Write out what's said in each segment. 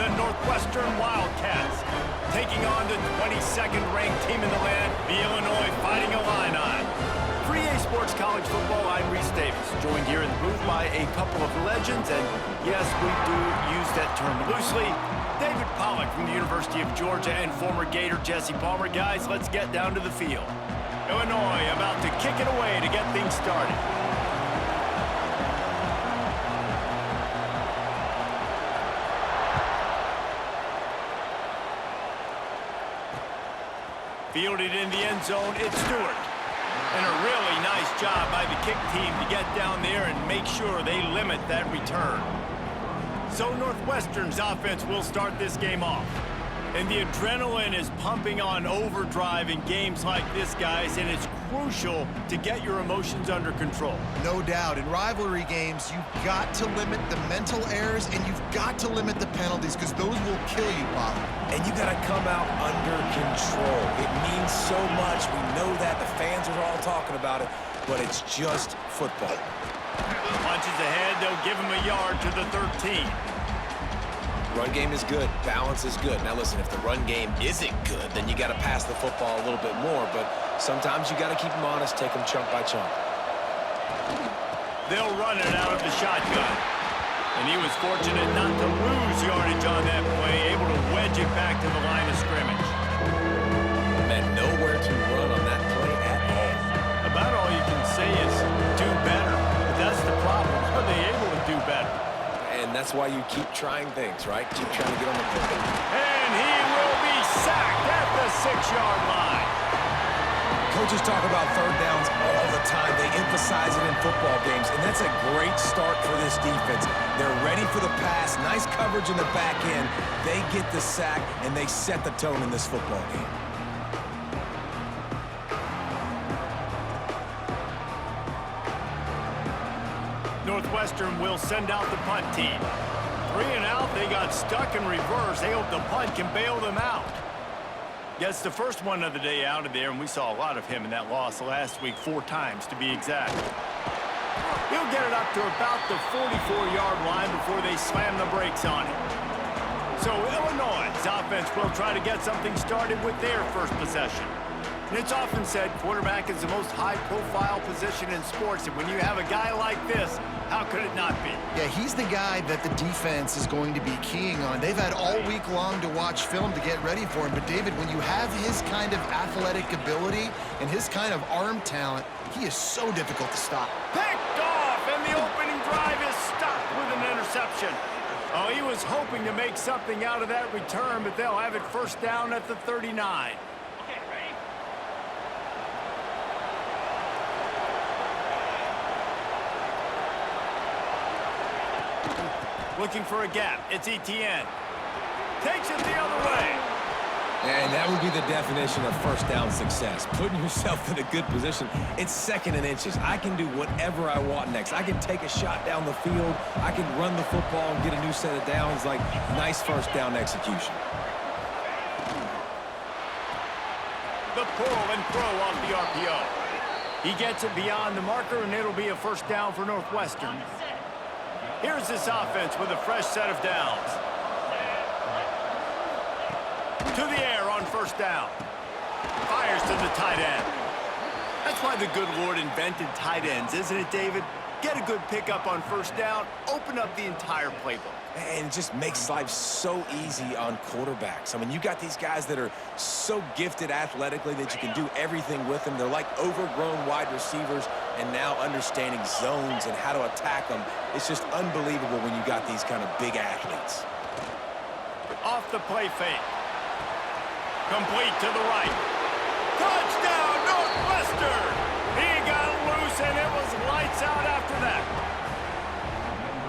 the Northwestern Wildcats, taking on the 22nd ranked team in the land, the Illinois Fighting Illini. For EA Sports College Football, I'm Reese Davis, joined here in the booth by a couple of legends, and yes, we do use that term loosely. David Pollack from the University of Georgia and former Gator Jesse Palmer. Guys, let's get down to the field. Illinois about to kick it away to get things started. Fielded in the end zone, it's Stewart. And a really nice job by the kick team to get down there and make sure they limit that return. So Northwestern's offense will start this game off. And the adrenaline is pumping on overdrive in games like this, guys, and it's crucial to get your emotions under control. No doubt. In rivalry games, you've got to limit the mental errors, and you've got to limit the penalties, because those will kill you, Bob. And you got to come out under control. It means so much. We know that. The fans are all talking about it, but it's just football. Punches ahead, they'll give him a yard to the 13. Run game is good. Balance is good. Now listen, if the run game isn't good, then you got to pass the football a little bit more, but sometimes you got to keep them honest, take them chunk by chunk. They'll run it out of the shotgun. And he was fortunate not to lose yardage on that play, able to wedge it back to the line of scrimmage. Man, nowhere to run on that play at all. About all you can say is do better. But that's the problem. Are they able to do better? And that's why you keep trying things, right? Keep trying to get on the field. And he will be sacked at the 6-yard line. Coaches talk about third downs all the time. They emphasize it in football games, and that's a great start for this defense. They're ready for the pass, nice coverage in the back end. They get the sack, and they set the tone in this football game. Northwestern will send out the punt team. 3 and out, they got stuck in reverse. They hope the punt can bail them out. Gets the first one of the day out of there, and we saw a lot of him in that loss last week, 4 times to be exact. He'll get it up to about the 44-yard line before they slam the brakes on it. So Illinois' offense will try to get something started with their first possession. And it's often said quarterback is the most high-profile position in sports, and when you have a guy like this, how could it not be? Yeah, he's the guy that the defense is going to be keying on. They've had all week long to watch film to get ready for him. But, David, when you have his kind of athletic ability and his kind of arm talent, he is so difficult to stop. Picked off, and the opening drive is stopped with an interception. Oh, he was hoping to make something out of that return, but they'll have it first down at the 39. Looking for a gap. It's Etienne. Takes it the other way. And that would be the definition of first down success. Putting yourself in a good position. It's 2nd and inches. I can do whatever I want next. I can take a shot down the field. I can run the football and get a new set of downs. Like, nice first down execution. The pull and throw off the RPO. He gets it beyond the marker, and it'll be a first down for Northwestern. Here's this offense with a fresh set of downs. To the air on first down. Fires to the tight end. That's why the good Lord invented tight ends, isn't it, David? Get a good pickup on first down, open up the entire playbook. And it just makes life so easy on quarterbacks. I mean, you got these guys that are so gifted athletically that you can do everything with them. They're like overgrown wide receivers, and now understanding zones and how to attack them. It's just unbelievable when you got these kind of big athletes. Off the play fake. Complete to the right. Touchdown, Northwestern! He got loose, and it was lights out after that.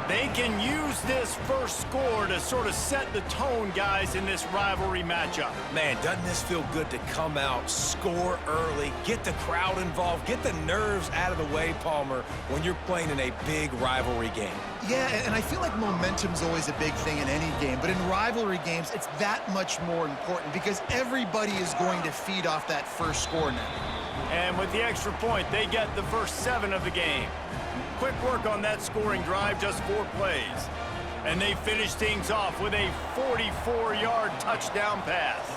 They can use this first score to sort of set the tone, guys, in this rivalry matchup. Man, doesn't this feel good to come out, score early, get the crowd involved, get the nerves out of the way, Palmer, when you're playing in a big rivalry game? Yeah, and I feel like momentum's always a big thing in any game, but in rivalry games, it's that much more important because everybody is going to feed off that first score now. And with the extra point, they get the first 7 of the game. Quick work on that scoring drive, just 4 plays. And they finish things off with a 44-yard touchdown pass.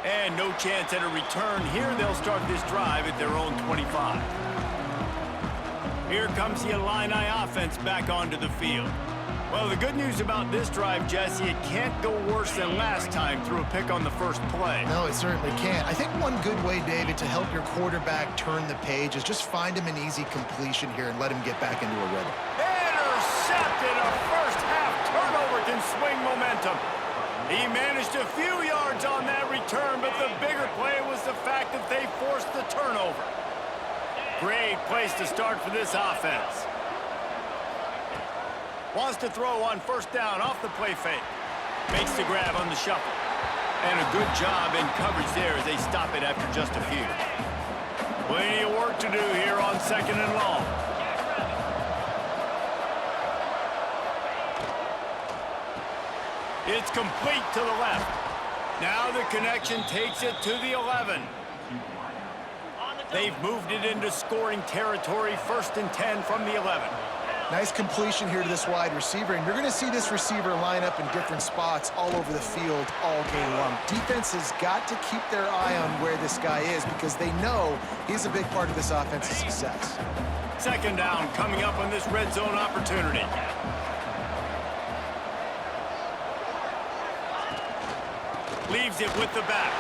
And no chance at a return here. They'll start this drive at their own 25. Here comes the Illini offense back onto the field. Well, the good news about this drive, Jesse, it can't go worse than last time through a pick on the first play. No, it certainly can't. I think one good way, David, to help your quarterback turn the page is just find him an easy completion here and let him get back into a rhythm. Intercepted! A first-half turnover can swing momentum. He managed a few yards on that return, but the bigger play was the fact that they forced the turnover. Great place to start for this offense. Wants to throw on first down off the play fake. Makes the grab on the shuffle. And a good job in coverage there as they stop it after just a few. Plenty of work to do here on second and long. It's complete to the left. Now the connection takes it to the 11. They've moved it into scoring territory, 1st and 10 from the 11. Nice completion here to this wide receiver, and you're going to see this receiver line up in different spots all over the field all game long. Defense has got to keep their eye on where this guy is because they know he's a big part of this offense's success. Second down coming up on this red zone opportunity. Leaves it with the back.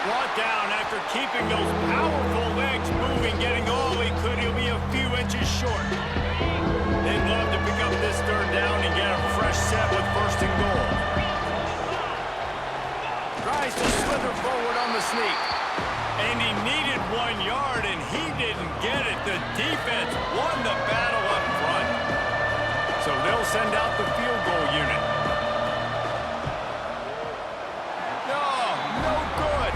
Brought down after keeping those powerful legs moving, getting all he could. He'll be a few inches short. They'd love to pick up this third down and get a fresh set with 1st and goal. Tries to slither forward on the sneak. And he needed 1 yard, and he didn't get it. The defense won the battle up front. So they'll send out the field goal unit. No good.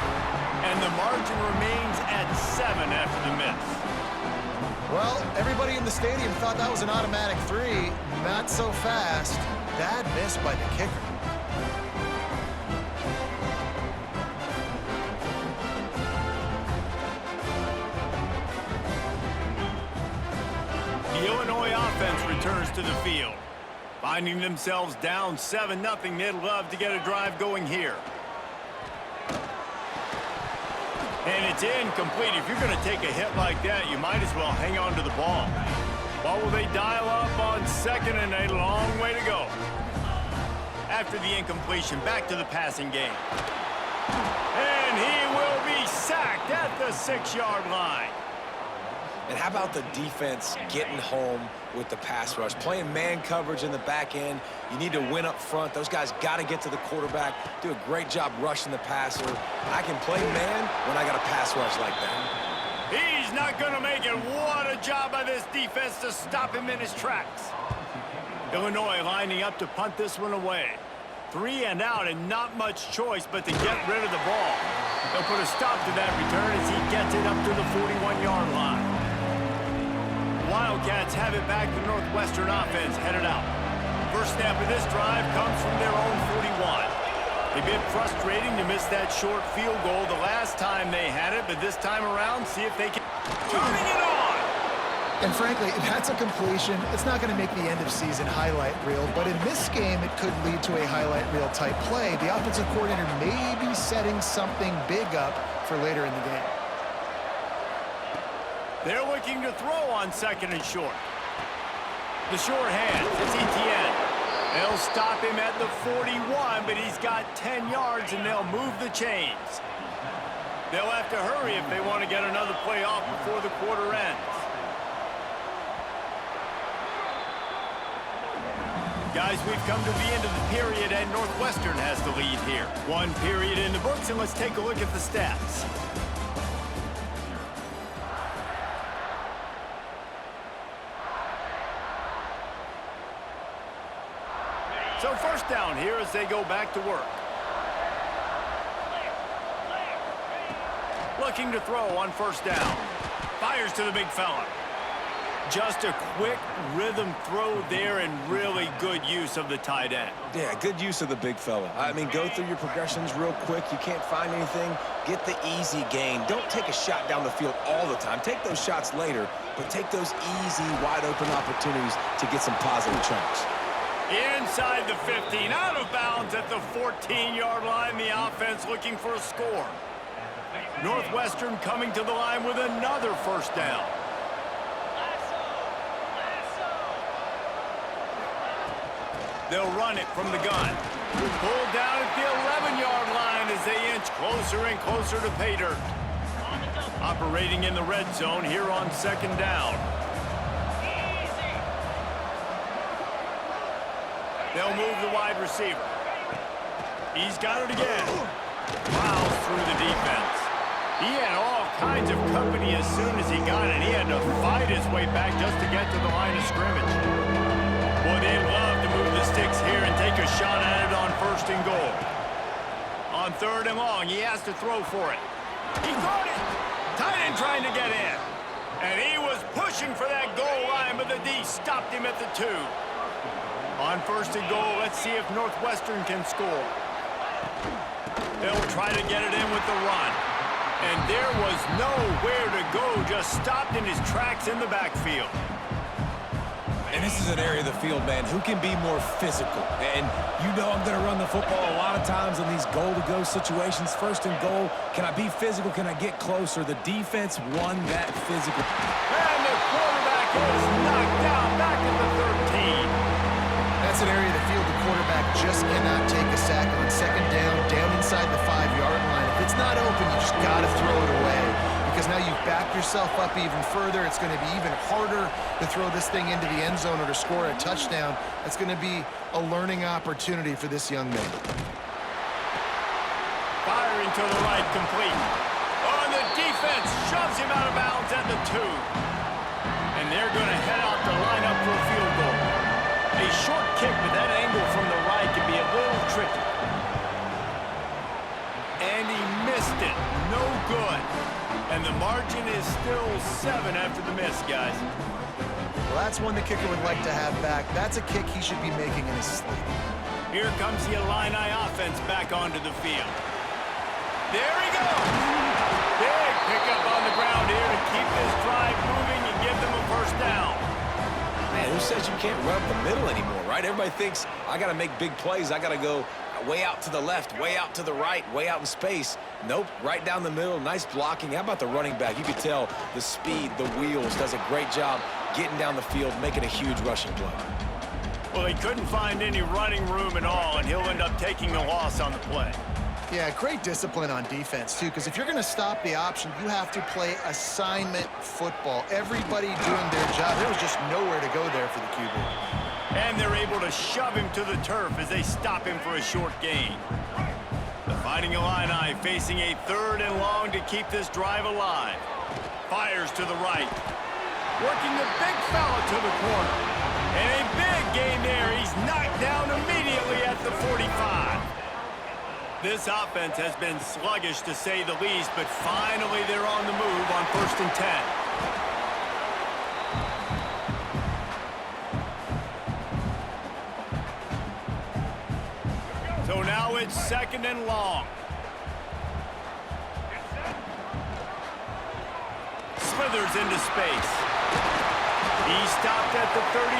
And the margin remains at 7 after the miss. Well, everybody in the stadium thought that was an automatic 3. Not so fast. Bad miss by the kicker. The Illinois offense returns to the field. Finding themselves down 7-0, they'd love to get a drive going here. And it's incomplete. If you're going to take a hit like that, you might as well hang on to the ball. What will they dial up on 2nd and a long way to go? After the incompletion, back to the passing game. And he will be sacked at the 6-yard line. And how about the defense getting home with the pass rush? Playing man coverage in the back end. You need to win up front. Those guys got to get to the quarterback. Do a great job rushing the passer. I can play man when I got a pass rush like that. He's not going to make it. What a job by this defense to stop him in his tracks. Illinois lining up to punt this one away. 3 and out and not much choice but to get rid of the ball. They'll put a stop to that return as he gets it up to the 41-yard line. Wildcats have it back. The Northwestern offense headed out. First snap of this drive comes from their own 41. A bit frustrating to miss that short field goal the last time they had it, but this time around, see if they can... Turning it on! And frankly, that's a completion. It's not going to make the end-of-season highlight reel, but in this game, it could lead to a highlight reel type play. The offensive coordinator may be setting something big up for later in the game. They're looking to throw on 2nd and short. The short hands, it's Etienne. They'll stop him at the 41, but he's got 10 yards, and they'll move the chains. They'll have to hurry if they want to get another play off before the quarter ends. Guys, we've come to the end of the period, and Northwestern has the lead here. 1 period in the books, and let's take a look at the stats. So first down here as they go back to work. Looking to throw on first down. Fires to the big fella. Just a quick rhythm throw there and really good use of the tight end. Yeah, good use of the big fella. I mean, go through your progressions real quick. You can't find anything, get the easy gain. Don't take a shot down the field all the time. Take those shots later, but take those easy, wide-open opportunities to get some positive chunks. Inside the 15, out of bounds at the 14-yard line. The offense looking for a score. Northwestern coming to the line with another first down. They'll run it from the gun. Pulled down at the 11-yard line as they inch closer and closer to pay dirt. Operating in the red zone here on second down. They'll move the wide receiver. He's got it again. Plows through the defense. He had all kinds of company as soon as he got it. He had to fight his way back just to get to the line of scrimmage. Boy, they'd love to move the sticks here and take a shot at it on first and goal. On third and long, he has to throw for it. He caught it. Tight end trying to get in. And he was pushing for that goal line, but the D stopped him at the 2. On first and goal, let's see if Northwestern can score. They'll try to get it in with the run. And there was nowhere to go, just stopped in his tracks in the backfield. And this is an area of the field, man, who can be more physical. And you know I'm going to run the football a lot of times in these goal-to-go situations. First and goal, can I be physical? Can I get closer? The defense won that physical. And the quarterback is knocked down back at the 13. That's an area of the field the quarterback just cannot take a sack on second down inside the 5-yard line. If it's not open, you just got to throw it away, because now you've backed yourself up even further. It's going to be even harder to throw this thing into the end zone or to score a touchdown. That's going to be a learning opportunity for this young man. Firing to the right, complete. Oh, and the defense shoves him out of bounds at the 2. And they're going to head out to line up for a field goal. A short kick with that angle from the right can be a little tricky. And he missed it. No good. And the margin is still 7 after the miss, guys. Well, that's one the kicker would like to have back. That's a kick he should be making in his sleep. Here comes the Illini offense back onto the field. There he goes. Big pickup on the ground here to keep this drive moving and give them a first down. Man, who says you can't run up the middle anymore, right? Everybody thinks, I got to make big plays. I got to go way out to the left, way out to the right, way out in space. Nope, right down the middle, nice blocking. How about the running back? You could tell the speed, the wheels, does a great job getting down the field, making a huge rushing play. Well, he couldn't find any running room at all, and he'll end up taking the loss on the play. Yeah, great discipline on defense, too, because if you're going to stop the option, you have to play assignment football. Everybody doing their job. There was just nowhere to go there for the QB. And they're able to shove him to the turf as they stop him for a short gain. The Fighting Illini facing a third and long to keep this drive alive. Fires to the right. Working the big fella to the corner. And a big gain there. He's knocked down immediately at the 45. This offense has been sluggish to say the least, but finally they're on the move on first and 10. So now it's second and long. Slithers into space. He stopped at the 32,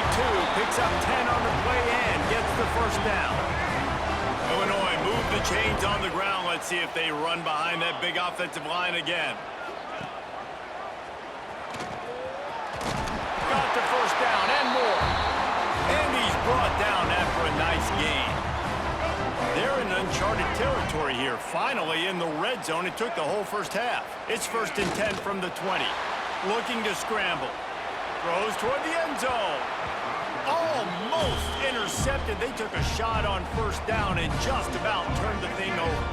picks up 10 on the play and gets the first down. Illinois move the chains on the ground. Let's see if they run behind that big offensive line again. Got the first down and more. And he's brought down after a nice gain. They're in uncharted territory here. Finally in the red zone. It took the whole first half. It's first and 10 from the 20. Looking to scramble. Throws toward the end zone. Almost intercepted. They took a shot on first down and just about turned the thing over.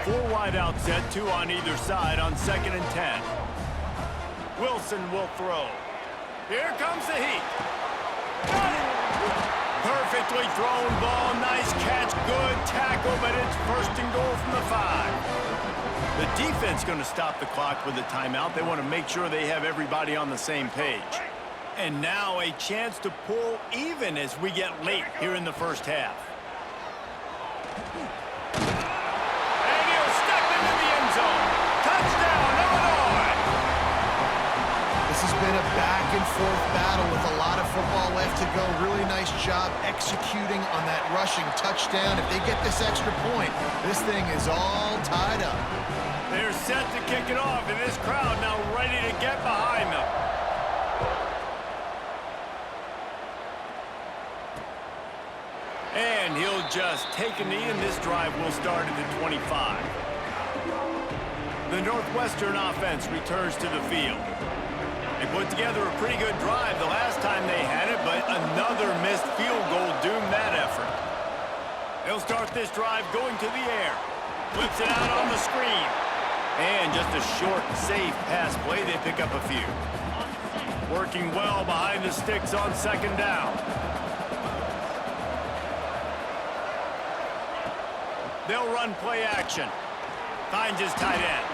4 wide out set, 2 on either side on second and 10. Wilson will throw. Here comes the heat. Got it. Perfectly thrown ball. Nice catch. Good tackle, but it's first and goal from the 5. The defense going to stop the clock with a timeout. They want to make sure they have everybody on the same page. And now a chance to pull even as we get late here in the first half. And he'll step into the end zone. Touchdown, Illinois! This has been a back-and-forth battle with a lot of football left to go. Really nice job executing on that rushing touchdown. If they get this extra point, this thing is all tied up. They're set to kick it off, and this crowd now ready to get behind them. And he'll just take a knee, and this drive will start at the 25. The Northwestern offense returns to the field. They put together a pretty good drive the last time they had it, but another missed field goal doomed that effort. They'll start this drive going to the air. Flips it out on the screen. And just a short, safe pass play. They pick up a few. Working well behind the sticks on second down. They'll run play action. Finds his tight end.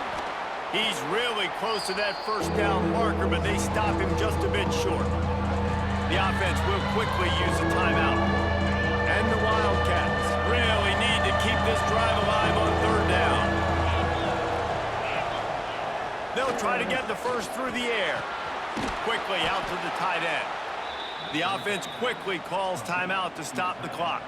He's really close to that first down marker, but they stop him just a bit short. The offense will quickly use a timeout. And the Wildcats really need to keep this drive alive on third down. They'll try to get the first through the air. Quickly out to the tight end. The offense quickly calls timeout to stop the clock.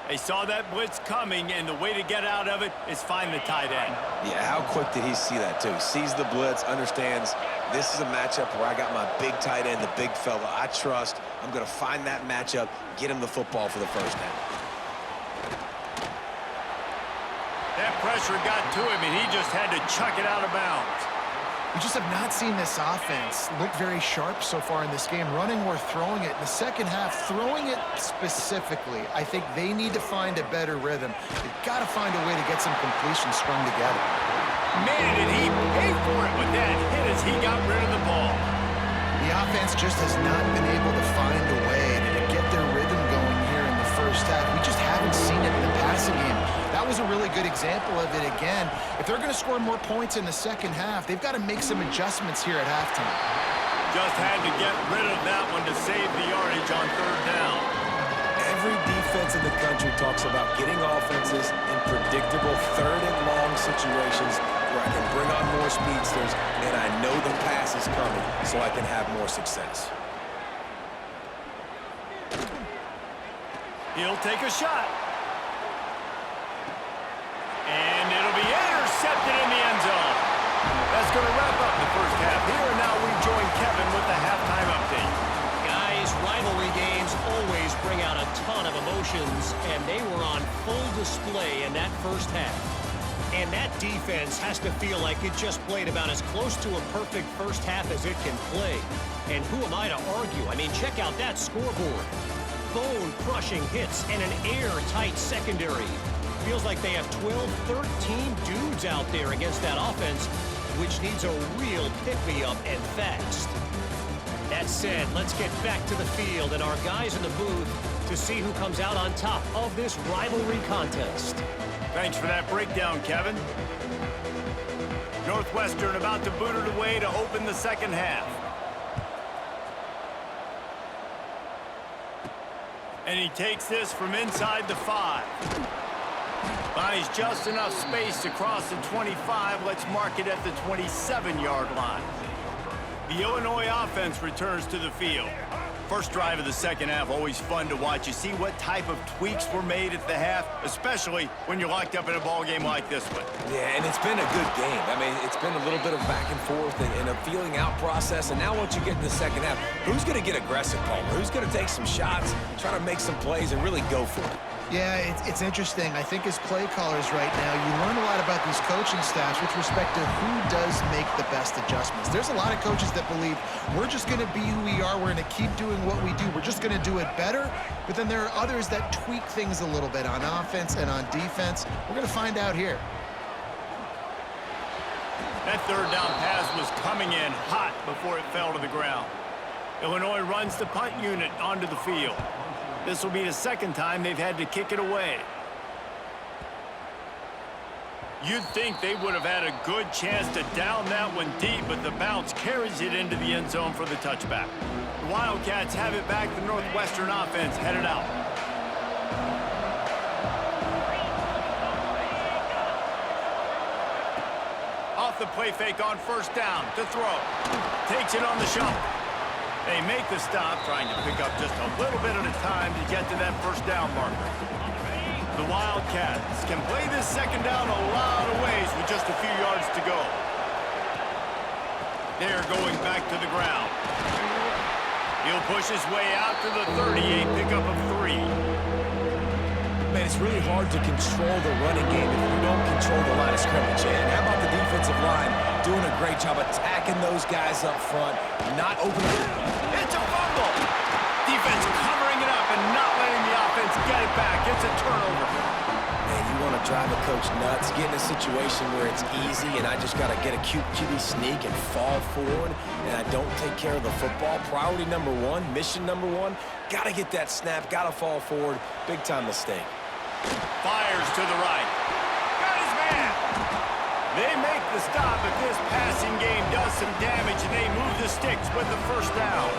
They saw that blitz coming, and the way to get out of it is find the tight end. Yeah, how quick did he see that, too? Sees the blitz, understands this is a matchup where I got my big tight end, the big fella I trust. I'm going to find that matchup, get him the football for the first down. That pressure got to him, and he just had to chuck it out of bounds. We just have not seen this offense look very sharp so far in this game, running or throwing it. In the second half, throwing it specifically, I think they need to find a better rhythm. They've got to find a way to get some completions strung together. Man, did he pay for it with that hit as he got rid of the ball. The offense just has not been able to find a way to get their rhythm going here in the first half. We just haven't seen it in the passing game. That was a really good example of it again. If they're going to score more points in the second half, they've got to make some adjustments here at halftime. Just had to get rid of that one to save the yardage on third down. Every defense in the country talks about getting offenses in predictable third and long situations where I can bring on more speedsters and I know the pass is coming so I can have more success. He'll take a shot. And it'll be intercepted in the end zone. That's going to wrap up the first half here, and now we join Kevin with the halftime update. Guys, rivalry games always bring out a ton of emotions, and they were on full display in that first half. And that defense has to feel like it just played about as close to a perfect first half as it can play. And who am I to argue? I mean, check out that scoreboard. Bone-crushing hits and an airtight secondary. Feels like they have 12, 13 dudes out there against that offense, which needs a real pick-me-up and fast. That said, let's get back to the field and our guys in the booth to see who comes out on top of this rivalry contest. Thanks for that breakdown, Kevin. Northwestern about to boot it away to open the second half. And he takes this from inside the 5. Finds just enough space to cross the 25. Let's mark it at the 27-yard line. The Illinois offense returns to the field. First drive of the second half, always fun to watch. You see what type of tweaks were made at the half, especially when you're locked up in a ball game like this one. Yeah, and it's been a good game. I mean, it's been a little bit of back and forth and a feeling out process. And now once you get in the second half, who's going to get aggressive, Palmer? Who's going to take some shots, try to make some plays, and really go for it? Yeah, it's interesting. I think as play callers right now, you learn a lot about these coaching staffs with respect to who does make the best adjustments. There's a lot of coaches that believe we're just going to be who we are. We're going to keep doing what we do. We're just going to do it better. But then there are others that tweak things a little bit on offense and on defense. We're going to find out here. That third down pass was coming in hot before it fell to the ground. Illinois runs the punt unit onto the field. This will be the second time they've had to kick it away. You'd think they would have had a good chance to down that one deep, but the bounce carries it into the end zone for the touchback. The Wildcats have it back. The Northwestern offense headed out. Off the play fake on first down to throw. Takes it on the shot. They make the stop, trying to pick up just a little bit at a time to get to that first down marker. The Wildcats can play this second down a lot of ways with just a few yards to go. They're going back to the ground. He'll push his way out to the 38, pickup of 3. Man, it's really hard to control the running game if you don't control the line of scrimmage. And how about the defensive line doing a great job attacking those guys up front, not opening it. It's a fumble. Defense covering it up and not letting the offense get it back. It's a turnover. Man, you want to drive a coach nuts, get in a situation where it's easy and I just got to get a cute QB sneak and fall forward and I don't take care of the football. Priority number 1, mission number 1, got to get that snap, got to fall forward. Big time mistake. Fires to the right. Got his man. They make the stop, but this passing game does some damage, and they move the sticks with the first down.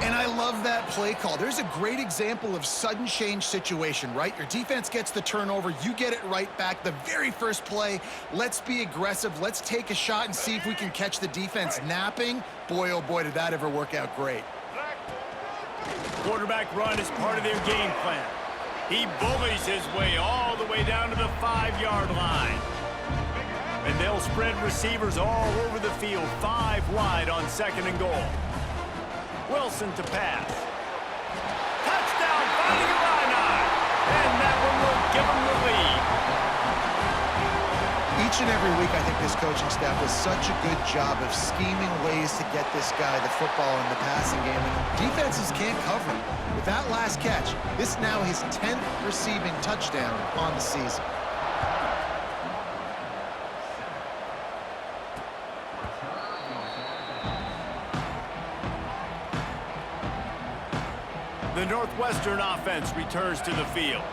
And I love that play call. There's a great example of sudden change situation, right? Your defense gets the turnover. You get it right back. The very first play, let's be aggressive. Let's take a shot and see if we can catch the defense napping. Boy, oh boy, did that ever work out great. Quarterback run is part of their game plan. He bullies his way all the way down to the 5-yard line. And they'll spread receivers all over the field, 5 wide on 2nd and goal. Wilson to pass. Touchdown, finding Illini. And that one will give them the lead. Each and every week, I think this coaching staff does such a good job of scheming ways to get this guy the football in the passing game, and defenses can't cover him. With that last catch, this now his 10th receiving touchdown on the season. The Northwestern offense returns to the field.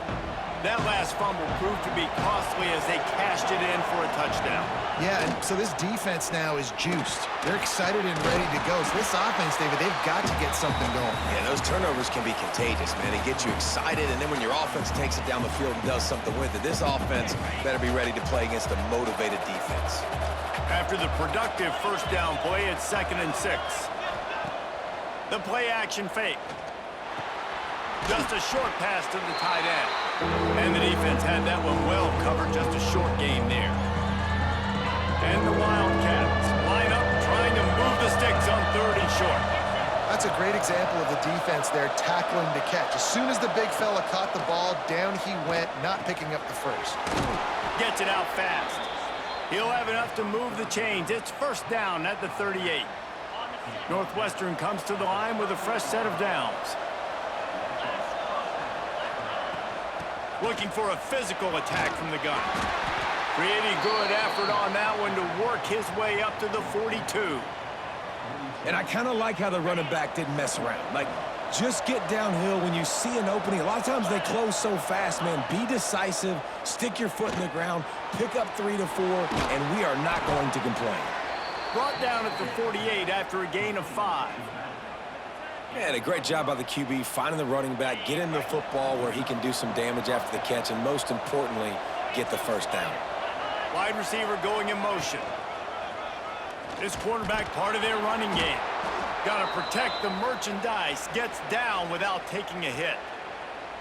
That last fumble proved to be costly as they cashed it in for a touchdown. Yeah, and so this defense now is juiced. They're excited and ready to go. So this offense, David, they've got to get something going. Yeah, those turnovers can be contagious, man. They get you excited, and then when your offense takes it down the field and does something with it, this offense better be ready to play against a motivated defense. After the productive first down play, it's 2nd and 6. The play action fake. Just a short pass to the tight end. And the defense had that one well covered, just a short gain there. And the Wildcats line up trying to move the sticks on 3rd and short. That's a great example of the defense there tackling to catch. As soon as the big fella caught the ball, down he went, not picking up the first. Gets it out fast. He'll have enough to move the chains. It's first down at the 38. Northwestern comes to the line with a fresh set of downs. Looking for a physical attack from the gun. Pretty good effort on that one to work his way up to the 42. And I kind of like how the running back didn't mess around. Like, just get downhill when you see an opening. A lot of times they close so fast, man. Be decisive, stick your foot in the ground, pick up 3 to 4, and we are not going to complain. Brought down at the 48 after a gain of 5. Man, a great job by the QB finding the running back, get him the football where he can do some damage after the catch, and most importantly, get the first down. Wide receiver going in motion. This quarterback part of their running game. Got to protect the merchandise. Gets down without taking a hit.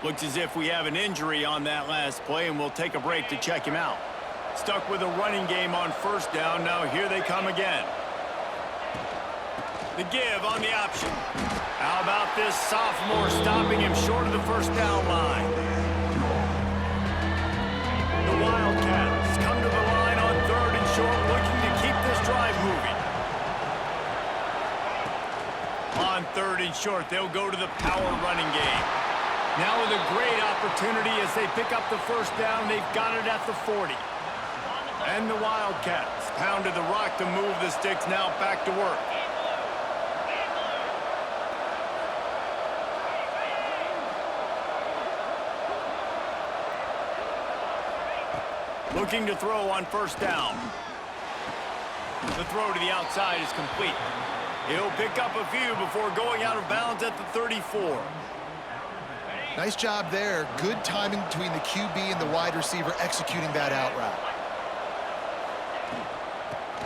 Looks as if we have an injury on that last play, and we'll take a break to check him out. Stuck with a running game on first down. Now here they come again. The give on the option. How about this sophomore stopping him short of the first down line? The Wildcats come to the line on 3rd and short, looking to keep this drive moving. On 3rd and short, they'll go to the power running game. Now with a great opportunity as they pick up the first down, they've got it at the 40. And the Wildcats pounded the rock to move the sticks, now back to work. Looking to throw on first down. The throw to the outside is complete. He'll pick up a few before going out of bounds at the 34. Nice job there. Good timing between the QB and the wide receiver executing that out route.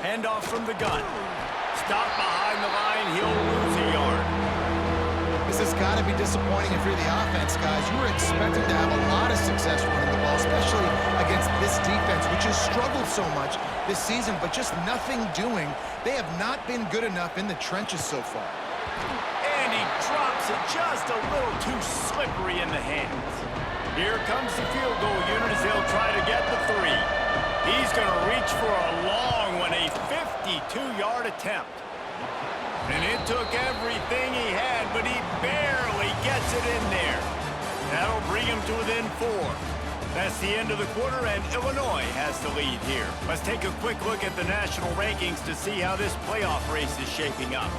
Handoff from the gun. Stop behind the line. He'll lose a yard. This has got to be disappointing if you're the offense, guys. You were expecting to have a lot of success running the ball, especially against this defense, which has struggled so much this season, but just nothing doing. They have not been good enough in the trenches so far. And he drops it just a little too slippery in the hands. Here comes the field goal unit as they'll try to get the 3. He's going to reach for a long one, a 52-yard attempt. And it took everything he had, but he barely gets it in there. That'll bring him to within 4. That's the end of the quarter, and Illinois has the lead here. Let's take a quick look at the national rankings to see how this playoff race is shaping up.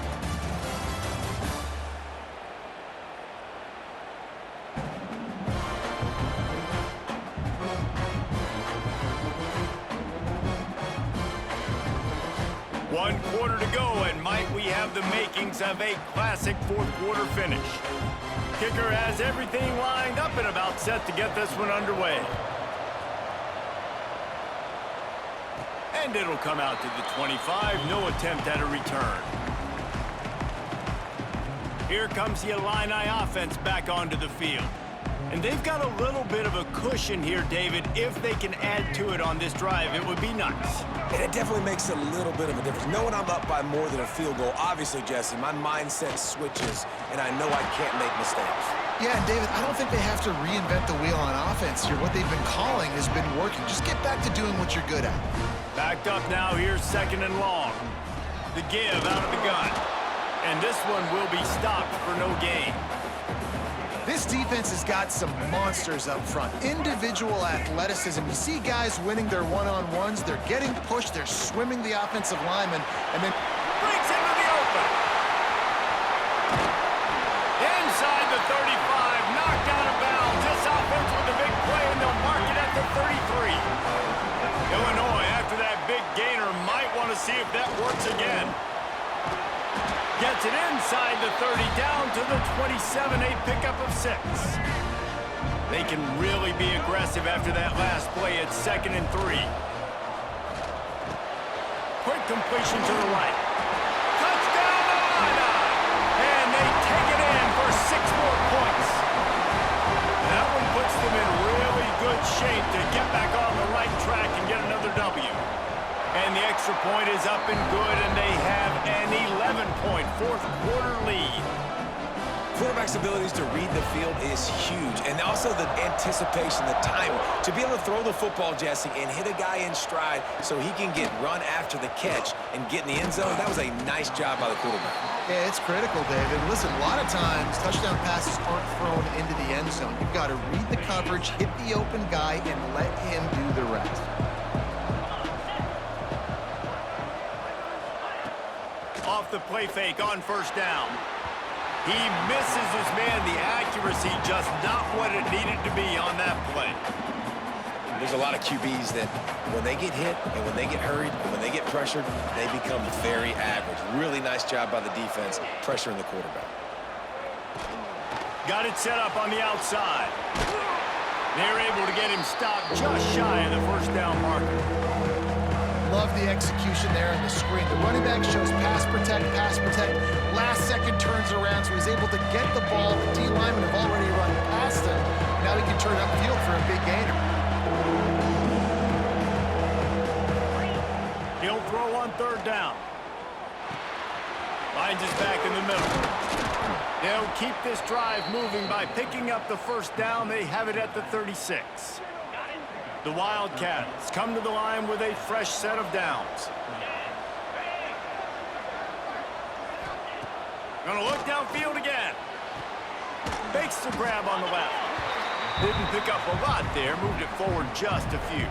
One quarter to go, and might we have the makings of a classic fourth quarter finish. Kicker has everything lined up and about set to get this one underway. And it'll come out to the 25, no attempt at a return. Here comes the Illini offense back onto the field. And they've got a little bit of a cushion here, David. If they can add to it on this drive, it would be nice. And it definitely makes a little bit of a difference. Knowing I'm up by more than a field goal, obviously, Jesse, my mindset switches, and I know I can't make mistakes. Yeah, and David, I don't think they have to reinvent the wheel on offense here. What they've been calling has been working. Just get back to doing what you're good at. Backed up now, here's 2nd and long. The give out of the gun. And this one will be stopped for no gain. This defense has got some monsters up front. Individual athleticism. You see guys winning their one-on-ones. They're getting pushed. They're swimming the offensive lineman. And then Brings him to the open. Inside the 35. Knocked out of bounds. This offense with a big play, and they'll mark it at the 33. Illinois, after that big gainer, might want to see if that works again. Gets it inside the 30, down to the 27, a pickup of 6. They can really be aggressive after that last play at 2nd and 3. Quick completion to the right. Touchdown, Illini! And they take it in for 6 more points. That one puts them in really good shape to get back on the right track and get another W. And the extra point is up and good, and they have an 11-point fourth quarter lead. Quarterback's abilities to read the field is huge, and also the anticipation, the time to be able to throw the football, Jesse, and hit a guy in stride so he can get run after the catch and get in the end zone. That was a nice job by the quarterback. yeah, it's critical, David. Listen, a lot of times touchdown passes aren't thrown into the end zone. You've got to read the coverage, hit the open guy, and let him do the rest. Off the play fake on 1st down. He misses his man. The accuracy just not what it needed to be on that play. There's a lot of QBs that when they get hit and when they get hurried and when they get pressured, they become very average. Really nice job by the defense pressuring the quarterback. Got it set up on the outside. They're able to get him stopped just shy of the 1st down marker. Love the execution there in the screen. The running back shows pass protect, last second turns around, so he's able to get the ball. The D linemen have already run past him. Now he can turn upfield for a big gainer. He'll throw on 3rd down. Finds his back in the middle. They'll keep this drive moving by picking up the 1st down. They have it at the 36. The Wildcats come to the line with a fresh set of downs. Gonna look downfield again. Fakes the grab on the left. Didn't pick up a lot there, moved it forward just a few.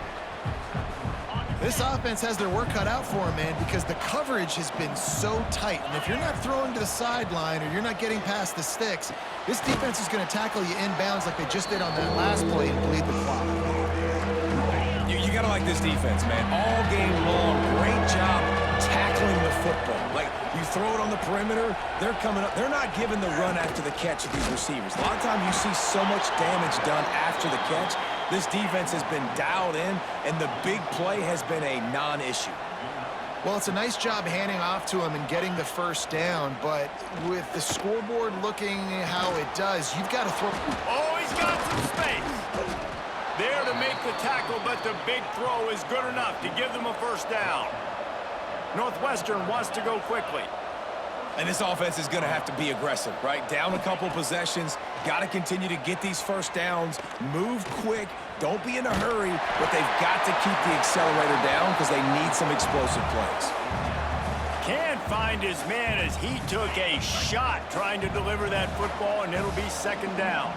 This offense has their work cut out for them, man, because the coverage has been so tight. And if you're not throwing to the sideline or you're not getting past the sticks, this defense is going to tackle you inbounds like they just did on that last play and bleed the clock. You got to like this defense, man. All game long, great job tackling the football. Like, you throw it on the perimeter, they're coming up. They're not giving the run after the catch to these receivers. A lot of times you see so much damage done after the catch. This defense has been dialed in, and the big play has been a non-issue. Well, it's a nice job handing off to him and getting the first down, but with the scoreboard looking how it does, you've got to throw. Oh, he's got some space. There to make the tackle, but the big throw is good enough to give them a first down. Northwestern wants to go quickly. And this offense is going to have to be aggressive, right? Down a couple possessions, got to continue to get these first downs, move quick, don't be in a hurry, but they've got to keep the accelerator down because they need some explosive plays. Can't find his man as he took a shot trying to deliver that football, and it'll be second down.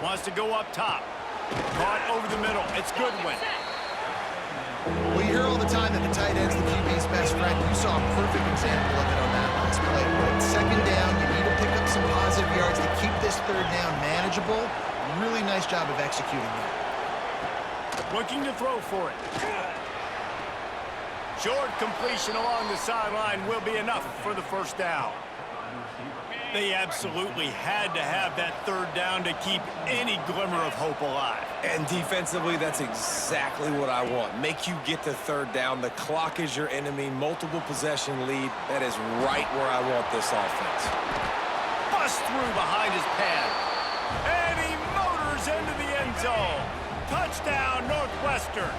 Wants to go up top. Caught over the middle. It's Goodwin. We hear all the time that the tight end's the QB's best friend. You saw a perfect example of it on that last play. Right? Second down, you need to pick up some positive yards to keep this third down manageable. Really nice job of executing that. Looking to throw for it. Short completion along the sideline will be enough for the first down. They absolutely had to have that third down to keep any glimmer of hope alive. And defensively, that's exactly what I want. Make you get the third down. The clock is your enemy. Multiple possession lead. That is right where I want this offense. Bust through behind his pad. And he motors into the end zone. Touchdown, Northwestern.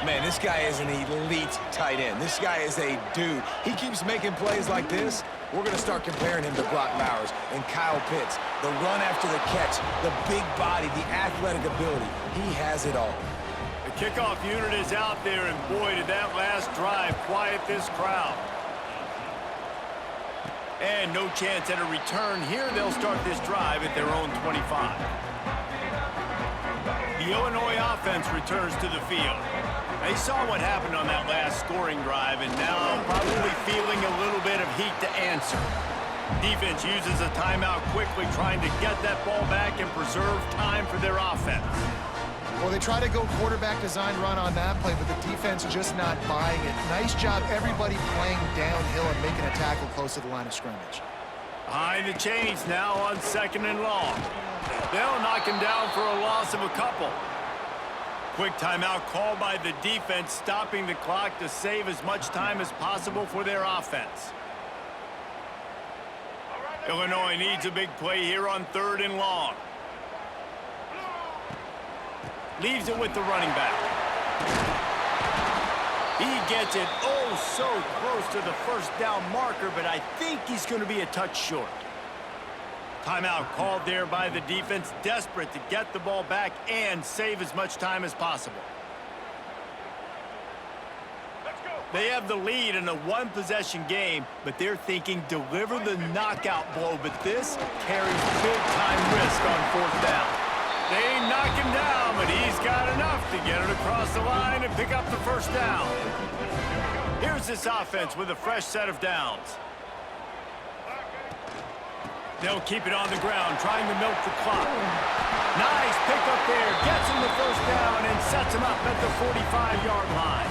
Man, this guy is an elite tight end. This guy is a dude. He keeps making plays like this. We're going to start comparing him to Brock Bowers and Kyle Pitts. The run after the catch, the big body, the athletic ability. He has it all. The kickoff unit is out there, and boy, did that last drive quiet this crowd. And no chance at a return here. They'll start this drive at their own 25. The Illinois offense returns to the field. They saw what happened on that last scoring drive, and now probably feeling a little bit of heat to answer. Defense uses a timeout quickly, trying to get that ball back and preserve time for their offense. Well, they try to go quarterback design run on that play, but the defense just not buying it. Nice job, everybody playing downhill and making a tackle close to the line of scrimmage. Behind the chains now on second and long. They'll knock him down for a loss of a couple. Quick timeout called by the defense, stopping the clock to save as much time as possible for their offense. Illinois needs a big play here on third and long. Leaves it with the running back. He gets it oh so close to the first down marker, but I think he's going to be a touch short. Timeout called there by the defense, desperate to get the ball back and save as much time as possible. They have the lead in a one-possession game, but they're thinking deliver the knockout blow, but this carries big-time risk on fourth down. They knock him down, but he's got enough to get it across the line and pick up the first down. Here's this offense with a fresh set of downs. They'll keep it on the ground, trying to milk the clock. Nice pickup there, gets him the first down and sets him up at the 45-yard line.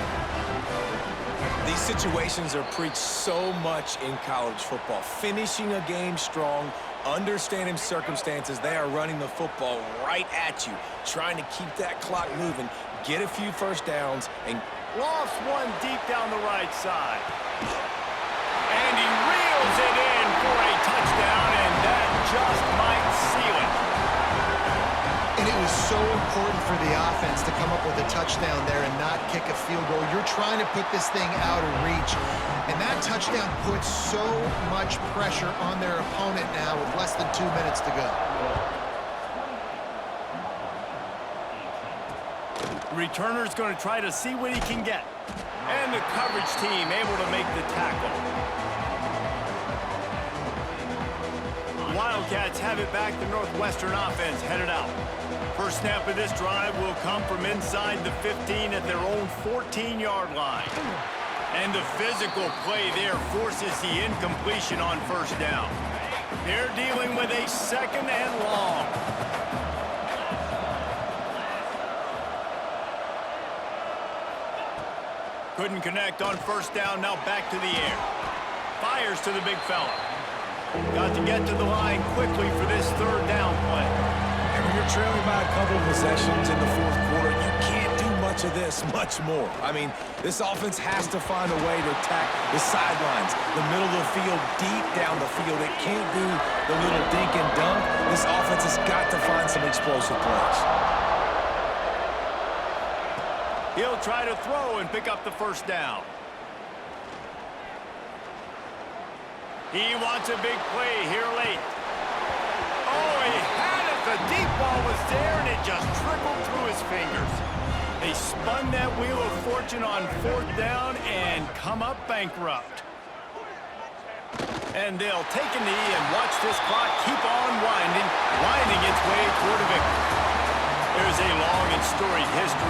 These situations are preached so much in college football. Finishing a game strong, understanding circumstances. They are running the football right at you, trying to keep that clock moving, get a few first downs, and lofts one deep down the right side. And he reels it in for a touchdown, and that just might seal it. And it was so important for the offense to come up with a touchdown there and not kick a field goal. You're trying to put this thing out of reach. And that touchdown puts so much pressure on their opponent now with less than 2 minutes to go. The returner's going to try to see what he can get. And the coverage team able to make the tackle. The Wildcats have it back. The Northwestern offense headed out. First snap of this drive will come from inside the 15 at their own 14-yard line. And the physical play there forces the incompletion on first down. They're dealing with a second and long. Couldn't connect on first down, now back to the air. Fires to the big fella. Got to get to the line quickly for this third down play. And when you're trailing by a couple of possessions in the fourth quarter, you can't do much of this, much more. I mean, this offense has to find a way to attack the sidelines, the middle of the field, deep down the field. It can't do the little dink and dunk. This offense has got to find some explosive plays. He'll try to throw and pick up the first down. He wants a big play here late. Oh, he had it. The deep ball was there, and it just trickled through his fingers. They spun that wheel of fortune on fourth down and come up bankrupt. And they'll take a knee and watch this clock keep on winding its way toward a victory. There's a long and storied history